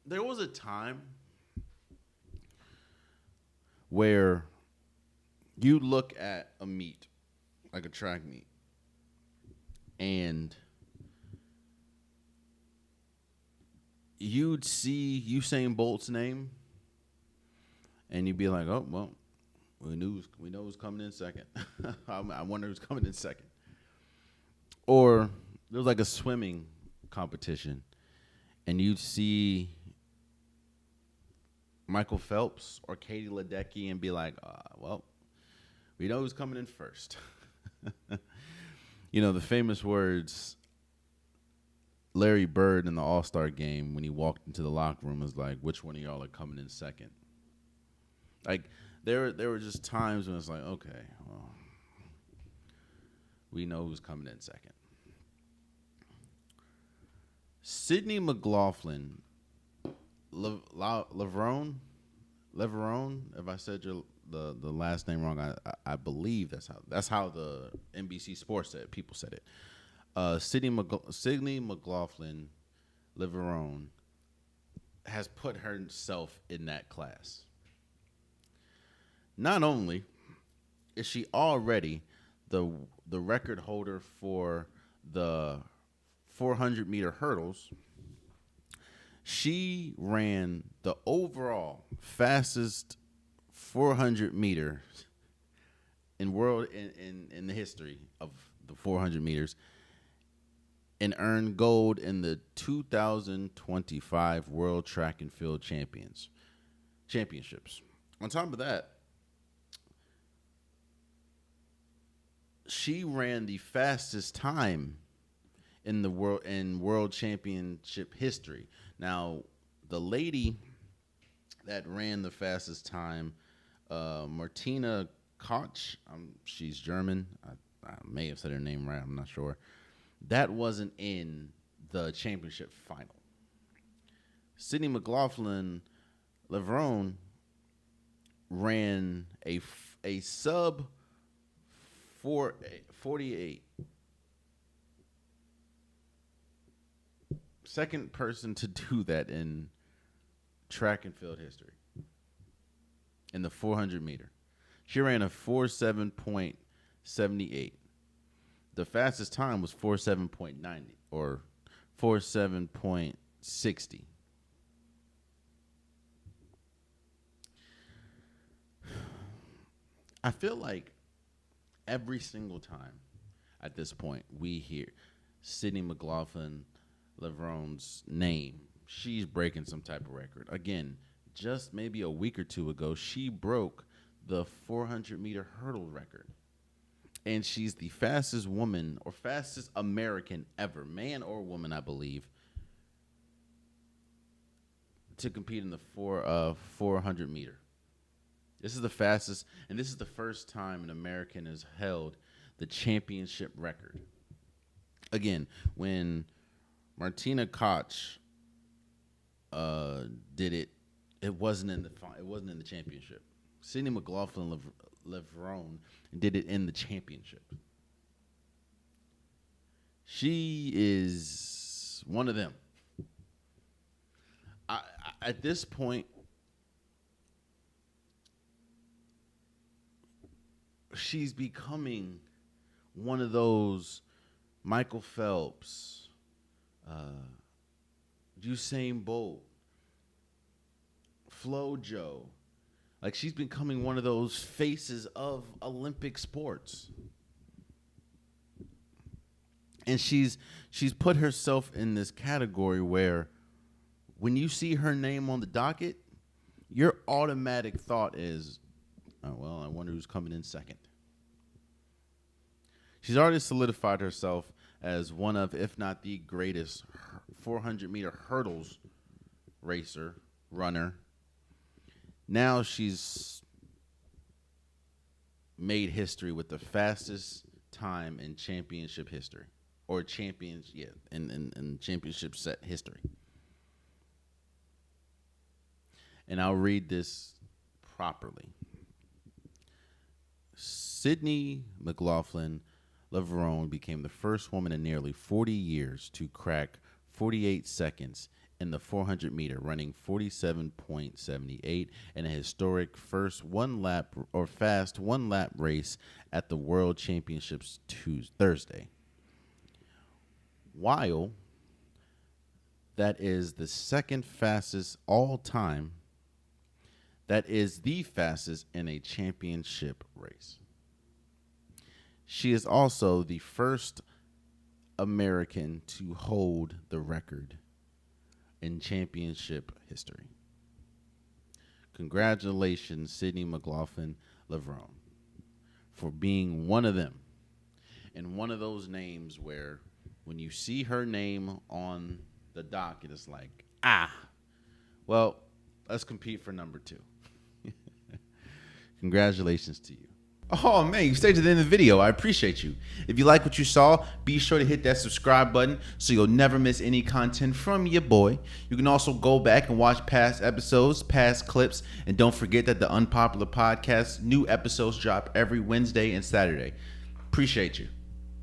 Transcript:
there was a time where you look at a meet, like a track meet, and you'd see Usain Bolt's name, and you'd be like, "Oh well, we know who's coming in second. I wonder who's coming in second." Or there was like a swimming competition, and you'd see Michael Phelps or Katie Ledecky and be like, "Well, we know who's coming in first." The famous words Larry Bird in the All-Star game when he walked into the locker room was like, "Which one of y'all are coming in second?" Like there were just times when it's like, okay, well, we know who's coming in second. Sydney McLaughlin, Levrone, if I said the last name wrong, I believe that's how the NBC Sports people said it. Sydney McLaughlin, Levrone, has put herself in that class. Not only is she already the record holder for the 400-meter hurdles, she ran the overall fastest 400 meters in the history of the 400 meters, and earned gold in the 2025 World Track and Field Championships. On top of that, she ran the fastest time in the world championship history. Now, the lady that ran the fastest time, Martina Koch, she's German. I may have said her name right. I'm not sure. That wasn't in the championship final. Sydney Mclaughlin-Levrone ran a sub 48. Second person to do that in track and field history. In the 400 meter. She ran a 47.78. The fastest time was 47.90 or 47.60. I feel like every single time at this point we hear Sydney McLaughlin-Levrone's name, she's breaking some type of record. Again, just maybe a week or two ago, she broke the 400-meter hurdle record. And she's the fastest woman or fastest American ever, man or woman, I believe, to compete in the 400 meter. This is the fastest, and this is the first time an American has held the championship record. Again, when Martina Koch did it, it wasn't in the championship. Sydney McLaughlin-Levrone did it in the championship. She is one of them. At this point, she's becoming one of those Michael Phelps, Usain Bolt, FloJo. Like, she's becoming one of those faces of Olympic sports. And she's put herself in this category where when you see her name on the docket, your automatic thought is, oh, well, I wonder who's coming in second. She's already solidified herself as one of, if not the greatest 400-meter hurdles runner. Now she's made history with the fastest time in championship history. Or in championship set history. And I'll read this properly. Sydney McLaughlin-Levrone became the first woman in nearly 40 years to crack 48 seconds in the 400 meter, running 47.78 in a historic fast one lap race at the World Championships Thursday. While that is the second fastest all time, that is the fastest in a championship race. She is also the first American to hold the record in championship history. Congratulations, Sydney Mclaughlin-Levrone, for being one of them, and one of those names where when you see her name on the docket, it's like, well, let's compete for number 2. Congratulations to you. Oh, man, you stayed to the end of the video. I appreciate you. If you like what you saw, be sure to hit that subscribe button so you'll never miss any content from your boy. You can also go back and watch past episodes, past clips, and don't forget that the Unpopular Podcast, new episodes drop every Wednesday and Saturday. Appreciate you.